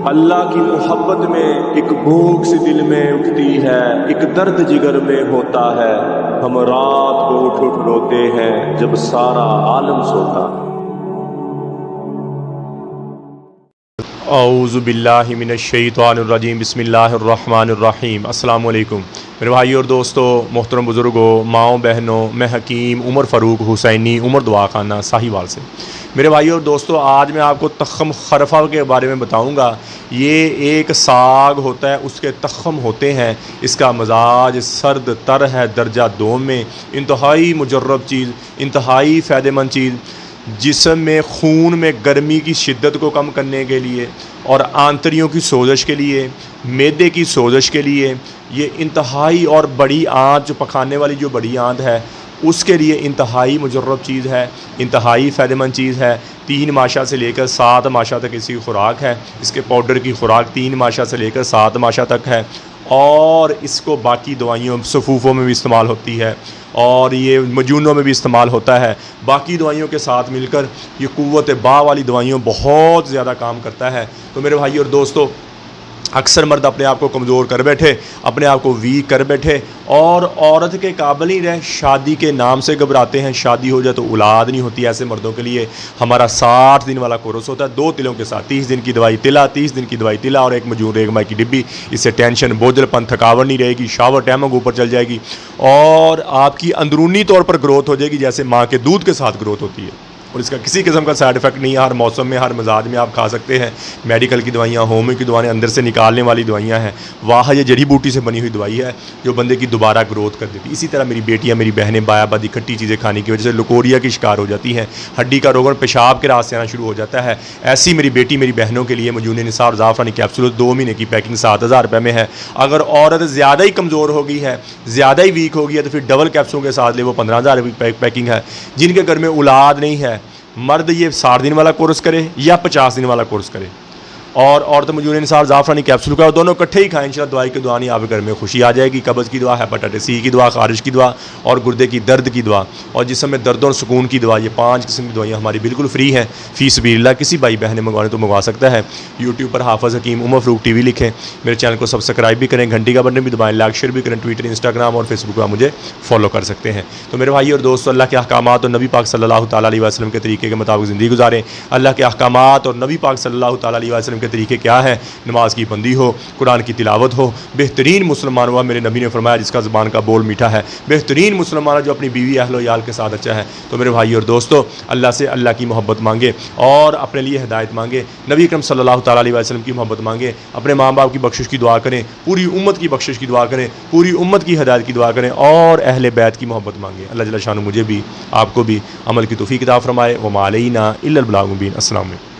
अल्लाह की मोहब्बत में एक भूख सी दिल में उठती है, एक दर्द जिगर में होता है। हम रात को उठ उठ रोते हैं जब सारा आलम सोता। औज़ु बिल्लाहि मिनश शैतानिर रजीम, बिस्मिल्लाहिर रहमानिर रहीम। अस्सलामु अलैकुम मेरे भाइयों और दोस्तों, मोहतरम बुज़ुर्गों, माओ बहनों, मैं हकीम उमर फ़ारूक हुसैनी उमर दुआ खाना साहिवाल से। मेरे भाइयों और दोस्तों, आज मैं आपको तख़्म खरफा के बारे में बताऊंगा। ये एक साग होता है, उसके तख़्म होते हैं। इसका मजाज सर्द तर है, दर्जा 2 में। इंतहाई मुजर्रब चीज़, इंतहाई फ़ायदेमंद चीज़, जिस्म में खून में गर्मी की शिद्दत को कम करने के लिए और आंतड़ियों की सोजश के लिए, मैदे की सोजश के लिए ये इंतहाई, और बड़ी आंत जो पकाने वाली जो बड़ी आंत है उसके लिए इंतहाई मुजर्रब चीज़ है, इंतहाई फ़ायदेमंद चीज़ है। 3 माशा से लेकर 7 माशा तक इसकी खुराक है। इसके पाउडर की खुराक 3 माशा से लेकर 7 माशा तक है, और इसको बाकी दवाइयों सफ़ूफ़ों में भी इस्तेमाल होती है, और ये मजूनों में भी इस्तेमाल होता है। बाकी दवाइयों के साथ मिलकर ये कुव्वत बा वाली दवाइयों बहुत ज़्यादा काम करता है। तो मेरे भाई और दोस्तों, अक्सर मर्द अपने आप को कमज़ोर कर बैठे, अपने आप को वीक कर बैठे, और औरत के काबिल ही रहे, शादी के नाम से घबराते हैं। शादी हो जाए तो औलाद नहीं होती। ऐसे मर्दों के लिए हमारा 60 दिन वाला कोर्स होता है, 2 तिलों के साथ। 30 दिन की दवाई तिला, 30 दिन की दवाई तिला, और एक मजून रेगमा की डिब्बी। इससे टेंशन, बोझलपन, थकावट नहीं रहेगी, शावर टाइमों के ऊपर चल जाएगी, और आपकी अंदरूनी तौर पर ग्रोथ हो जाएगी, जैसे माँ के दूध के साथ ग्रोथ होती है। और इसका किसी किस्म का साइड इफ़ेक्ट नहीं है। हर मौसम में, हर मिजाज में आप खा सकते हैं। मेडिकल की दवाइयाँ, होम्यो की दवाएँ, अंदर से निकालने वाली दवाइयाँ हैं। वाह, ये जड़ी बूटी से बनी हुई दवाई है जो बंदे की दोबारा ग्रोथ कर देती है। इसी तरह मेरी बेटियाँ, मेरी बहनें बायाबादी खट्टी चीज़ें खाने की वजह से लकोरिया की शिकार हो जाती हैं। हड्डी का रोगन पेशाब के रास्ते आना शुरू हो जाता है। ऐसी मेरी बेटी, मेरी बहनों के लिए मजून निसा और ज़ाफ़रानी कैप्सूल 2 महीने की पैकिंग 7000 रुपये में है। अगर औरत ज़्यादा ही कमज़ोर हो गई है, ज़्यादा ही वीक हो गई है, तो फिर डबल कैप्सूल के साथ ले, वो 15000 रुपये की पैकिंग है। जिनके घर में औलाद नहीं है, मर्द ये 60 दिन वाला कोर्स करे या 50 दिन वाला कोर्स करे, और औरत मजून निसार ज़ाफ़रानी कैप्सूल का, दोनों इकट्ठे ही खाएं। इंशाल्लाह दवाई की दुआ नहीं, आपके घर में खुशी आ जाएगी। कब्ज़ की दुआ, हेपेटाइटिस सी की दुआ, खारिश की दुआ, और गुर्दे की दर्द की दुआ, और जिसम में दर्द और सुकून की दुआ। ये 5 किस्म की दवाइयाँ हमारी बिल्कुल फ्री हैं, फ़ी सबीलिल्लाह। किसी भाई बहन ने मंगवाने तो मंगवा सकता है। यूट्यूब पर हाफ़िज़ हकीम उमर फ़ारूक TV लिखें, मेरे चैनल को सब्सक्राइब भी करें, घंटी का बटन भी दबाएं, लाइक शेयर भी करें। ट्विटर, इंस्टाग्राम और फेसबुक पर मुझे फॉलो कर सकते हैं। तो मेरे भाई और दोस्तों, अल्लाह के अहकामात और नबी पाक सल्लल्लाहु तआला अलैहि वसल्लम के तरीके के मुताबिक ज़िंदगी गुजारें। अल्लाह के अहकामात और नबी पाक सल्लल्लाहु तआला अलैहि वसल्लम के तरीके क्या हैं? नमाज की बंदी हो, कुरान की तिलावत हो। बेहतरीन मुसलमान हुआ, मेरे नबी ने फरमाया, जिसका ज़बान का बोल मीठा है। बेहतरीन मुसलमान जो अपनी बीवी अहलो याल के साथ अच्छा है। तो मेरे भाई और दोस्तों, अल्लाह से अल्लाह की मोहब्बत मांगे और अपने लिए हिदायत मांगे। नबी अकरम सल्लल्लाहु तआला अलैहि वसल्लम की मोहब्बत मांगे। अपने माँ बाप की बख्शिश की दुआ करें, पूरी उम्मत की बख्शिश की दुआ करें, पूरी उम्मत की हिदायत की दुआ करें, और अहले बैत की मोहब्बत मांगे। अल्लाह जल्ल शानु मुझे भी, आपको भी अमल की तौफीक अता फरमाए। व मा अलैना इल्लल बलागुल मुबीन। अस्सलाम वालेकुम।